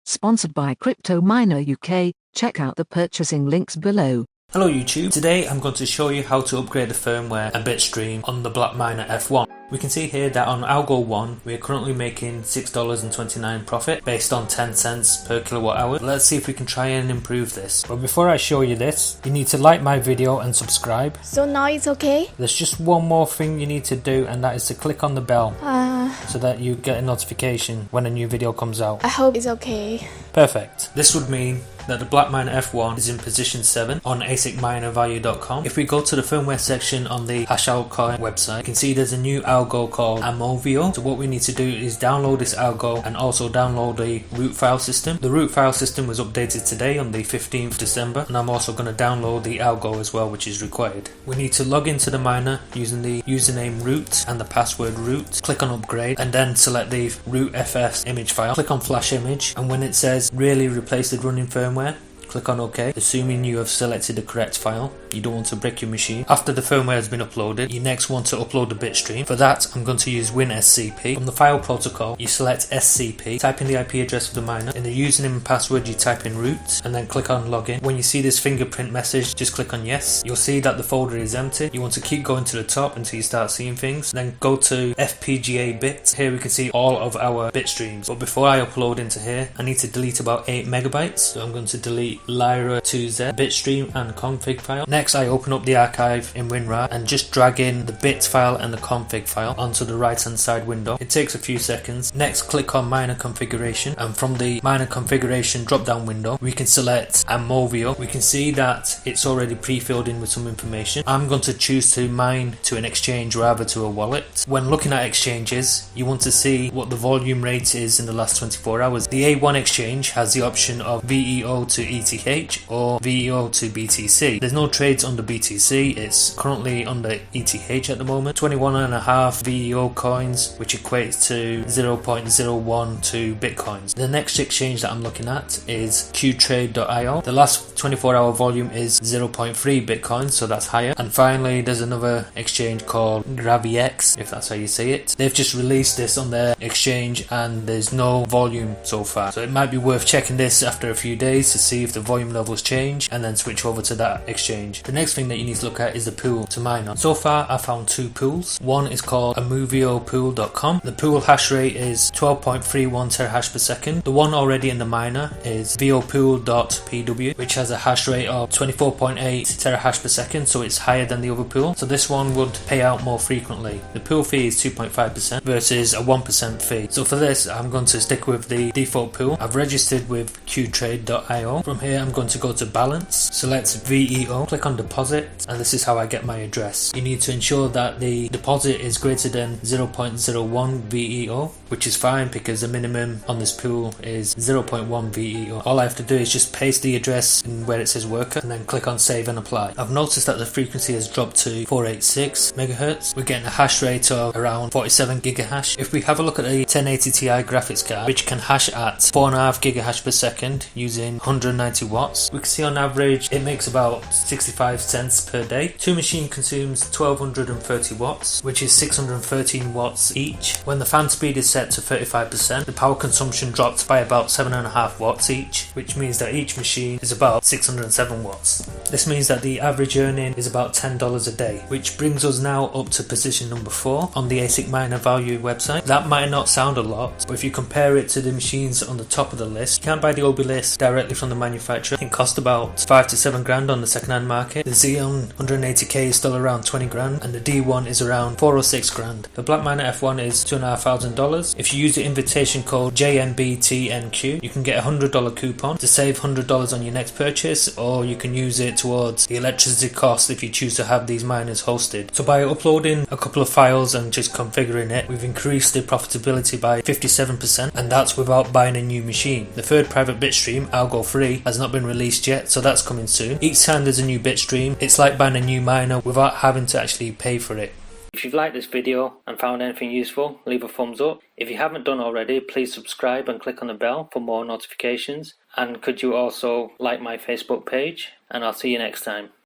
Sponsored by Crypto Miner UK. Check out the purchasing links below. Hello YouTube, today I'm going to show you how to upgrade the firmware and Bitstream on the blackMiner F1. We can see here that on Algo 1 we are currently making $6.29 profit based on 10 cents per kilowatt hour. Let's see if we can try and improve this. But before I show you this, you need to like my video and subscribe. So now it's okay? There's just one more thing you need to do, and that is to click on the bell so that you get a notification when a new video comes out. I hope it's okay. Perfect. This would mean that the blackMiner F1 is in position 7 on asicminervalue.com. If we go to the firmware section on the HashAlcoin website, you can see there's a new algo called Amoveo. So what we need to do is download this algo and also download the root file system. The root file system was updated today on the 15th December, and I'm also going to download the algo as well, which is required. We need to log into the miner using the username root and the password root. Click on upgrade and then select the rootfs image file. Click on flash image, and when it says really replace the running firmware, click on OK, assuming you have selected the correct file. You don't want to break your machine. After the firmware has been uploaded, you next want to upload the Bitstream. For that, I'm going to use WinSCP. From the file protocol, you select SCP, type in the IP address of the miner. In the username and password, you type in root and then click on login. When you see this fingerprint message, just click on yes. You'll see that the folder is empty. You want to keep going to the top until you start seeing things. Then go to FPGA bit. Here we can see all of our Bitstreams. But before I upload into here, I need to delete about 8 megabytes. So I'm going to delete Lyra2Z, Bitstream and config file. Next, I open up the archive in WinRAR and just drag in the bit file and the config file onto the right hand side window. It takes a few seconds. Next, click on miner configuration, and from the miner configuration drop down window we can select Amoveo. We can see that it's already pre-filled in with some information. I'm going to choose to mine to an exchange rather to a wallet. When looking at exchanges, you want to see what the volume rate is in the last 24 hours. The A1 exchange has the option of VEO to ETH or VEO to BTC. There's no trades under BTC, it's currently under ETH at the moment. 21.5 VEO coins, which equates to 0.012 bitcoins. The next exchange that I'm looking at is qtrade.io. The last 24-hour volume is 0.3 bitcoins, so that's higher. And finally, there's another exchange called GraviX, if that's how you say it. They've just released this on their exchange and there's no volume so far, so it might be worth checking this after a few days to see if the volume levels change and then switch over to that exchange. The next thing that you need to look at is the pool to mine on. So far I found 2 pools. One is called AmoveoPool.com. The pool hash rate is 12.31 terahash per second. The one already in the miner is VOPool.pw, which has a hash rate of 24.8 terahash per second, so it's higher than the other pool. So this one would pay out more frequently. The pool fee is 2.5% versus a 1% fee. So for this I'm going to stick with the default pool. I've registered with qtrade.io. From here I'm going to go to balance, select VEO, click on deposit, and this is how I get my address. You need to ensure that the deposit is greater than 0.01 VEO, which is fine because the minimum on this pool is 0.1 VEO. All I have to do is just paste the address in where it says worker and then click on save and apply. I've noticed that the frequency has dropped to 486 megahertz. We're getting a hash rate of around 47 gigahash. If we have a look at a 1080 Ti graphics card, which can hash at 4.5 gigahash per second using 190 watts, we can see on average it makes about 65 cents per day. 2 machine consumes 1230 watts, which is 613 watts each. When the fan speed is set to 35%, the power consumption drops by about 7.5 watts each, which means that each machine is about 607 watts. This means that the average earning is about $10 a day, which brings us now up to position number 4 on the ASIC Miner Value website. That might not sound a lot, but if you compare it to the machines on the top of the list, you can't buy the Obelisk directly from the manufacturer. It can cost about 5 to 7 grand on the second-hand market. The Xeon 180K is still around 20 grand, and the D1 is around 4 or 6 grand. The blackMiner F1 is $2,500. If you use the invitation code JNBTNQ, you can get a $100 coupon to save $100 on your next purchase, or you can use it towards the electricity cost if you choose to have these miners hosted. So by uploading a couple of files and just configuring it, we've increased the profitability by 57%, and that's without buying a new machine. The third private Bitstream, Algo 3, has not been released yet, so that's coming soon. Each time there's a new Bitstream, it's like buying a new miner without having to actually pay for it. If you've liked this video and found anything useful, leave a thumbs up. If you haven't done already, please subscribe and click on the bell for more notifications. And could you also like my Facebook page? And I'll see you next time.